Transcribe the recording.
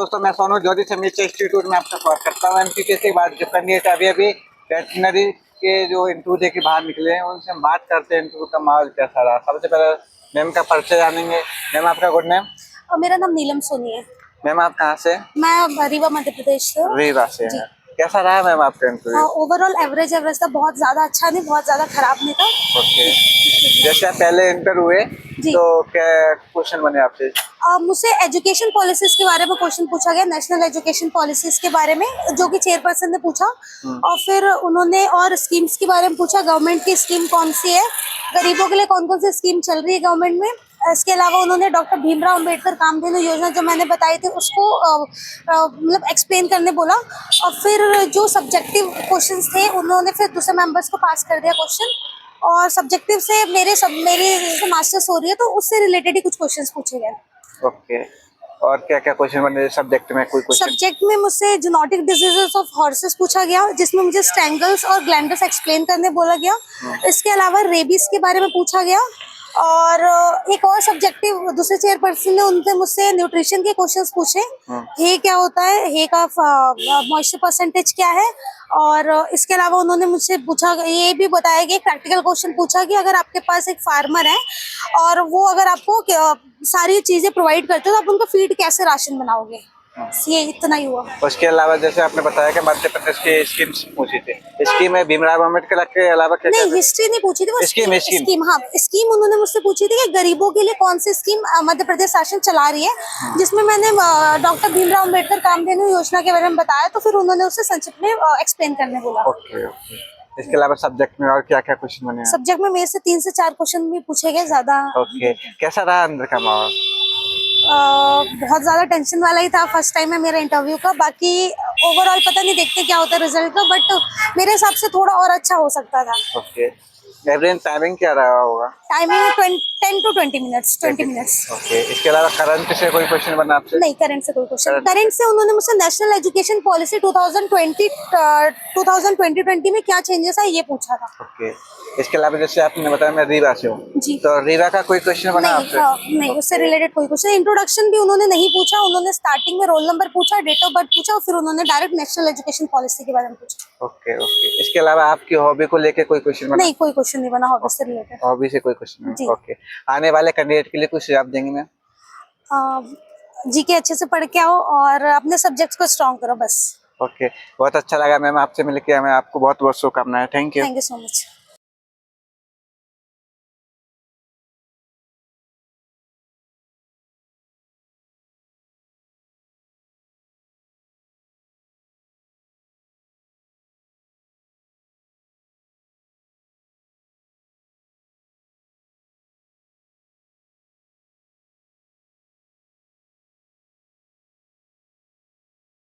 दोस्तों, मैं सोनू ज्योति से मिर्च इंस्टीट्यूट में आपका स्वागत करता हूँ। एमपीपीएससी की बात जो कैंडिडेट अभी वेटनरी के जो इंटरव्यू दे के बाहर निकले हैं उनसे हम बात करते हैं इंटरव्यू का माहौल कैसा रहा। सबसे पहले मैम का परिचय जानेंगे। मैम, आपका गुड नेम? मेरा नाम नीलम सोनी है। मैम, आप कहाँ से? मैं रीवा मध्य प्रदेश से हूँ। रीवा से हैं। कैसा रहा मैम आपका इंटरव्यू? ओवरऑल एवरेज था, बहुत ज़्यादा अच्छा नहीं, बहुत ज़्यादा खराब नहीं था। ओके, जैसे आप पहले इंटर हुए जी। तो क्या क्वेश्चन बने आपसे? मुझसे एजुकेशन पॉलिसीज के बारे में क्वेश्चन पूछा गया, नेशनल एजुकेशन पॉलिसीज के बारे में, जो कि चेयरपर्सन ने पूछा। और फिर उन्होंने और स्कीम्स के बारे में पूछा, गवर्नमेंट की स्कीम कौन सी है, गरीबों के लिए कौन कौन सी स्कीम चल रही है गवर्नमेंट में। इसके अलावा उन्होंने डॉक्टर भीमराव अंबेडकर कामधेनु योजना जो मैंने बताई थी उसको मतलब एक्सप्लेन करने बोला। और फिर जो सब्जेक्टिव क्वेश्चंस थे उन्होंने फिर दूसरे मेंबर्स को पास कर दिया क्वेश्चन। और सब्जेक्टिव से मेरी मास्टर्स हो रही है तो उससे रिलेटेड ही कुछ क्वेश्चंस पूछे गए। ओके, और क्या क्या क्वेश्चन बने सब्जेक्ट में? कोई क्वेश्चन सब्जेक्ट में मुझसे जूनोटिक डिजीजेस ऑफ हॉर्सेस पूछा गया, जिसमें मुझे स्ट्रैंगल्स और ग्लैंडर्स एक्सप्लेन करने बोला गया। इसके अलावा रेबीज के बारे में पूछा गया। और एक और सब्जेक्टिव दूसरे चेयरपर्सन ने उनसे मुझसे न्यूट्रिशन के क्वेश्चंस पूछे। हे क्या होता है, हे का मॉइस्चर परसेंटेज क्या है। और इसके अलावा उन्होंने मुझसे पूछा, ये भी बताया कि एक प्रैक्टिकल क्वेश्चन पूछा कि अगर आपके पास एक फार्मर है और वो अगर आपको सारी चीजें प्रोवाइड करते हो तो आप उनको फीड कैसे राशन बनाओगे। ये इतना ही हुआ। उसके अलावा जैसे आपने बताया कि मध्य प्रदेश की स्कीम्स पूछी थी, स्कीम है भीमराव अम्बेडकर के अलावा क्या? नहीं, हिस्ट्री नहीं पूछी थी, वो स्कीम। हाँ, स्कीम उन्होंने मुझसे पूछी थी कि गरीबों के लिए कौन सी स्कीम मध्य प्रदेश शासन चला रही है, जिसमें मैंने डॉक्टर भीमराव अंबेडकर कामधेनु योजना के बारे में बताया। तो फिर उन्होंने उसे संक्षिप्त में एक्सप्लेन करने बोला। ओके ओके, इसके अलावा सब्जेक्ट में और क्या क्या क्वेश्चन बने? सब्जेक्ट में मेरे से 3 से 4 क्वेश्चन भी पूछे गए ज्यादा। ओके, कैसा रहा अंदर का माहौल? बहुत ज्यादा टेंशन वाला ही था, फर्स्ट टाइम है मेरा इंटरव्यू का। बाकी ओवरऑल पता नहीं, देखते क्या होता है रिजल्ट का, बट मेरे हिसाब से थोड़ा और अच्छा हो सकता था। ओके, एवरेज टाइमिंग क्या रहा होगा? Timing 10 to 20 minutes. 20 minutes. Okay, इसके अलावा करंट से कोई क्वेश्चन बना आपसे? नहीं, करंट से कोई क्वेश्चन। करंट से उन्होंने मुझसे नेशनल एजुकेशन पॉलिसी 2020 में क्या चेंजेस है ये पूछा था। ओके, इसके अलावा जैसे आपने बताया मैं रीवा से हूँ जी। तो रीवा का कोई क्वेश्चन बना आपसे? नहीं, उससे रिलेटेड कोई क्वेश्चन। इंट्रोडक्शन भी उन्होंने नहीं पूछा, उन्होंने स्टार्टिंग में रोल नंबर पूछा, डेट ऑफ बर्थ पूछा और फिर उन्होंने डायरेक्ट नेशनल एजुकेशन पॉलिसी के बारे में पूछा। ओके ओके, इसके अलावा आपकी हॉबी को लेके कोई क्वेश्चन बना? नहीं, कोई क्वेश्चन नहीं बना हॉबी से रिलेटेड। हॉबी से कोई क्वेश्चन नहीं? जी। ओके, आने वाले कैंडिडेट के लिए कुछ सुझाव देंगे मैम? जीके अच्छे से पढ़ के आओ और अपने सब्जेक्ट्स को स्ट्रॉन्ग करो बस। ओके, बहुत अच्छा लगा मैम आपसे मिलकर। मैं आपको बहुत बहुत शुभकामनाएं। Thank you. Thank you so much.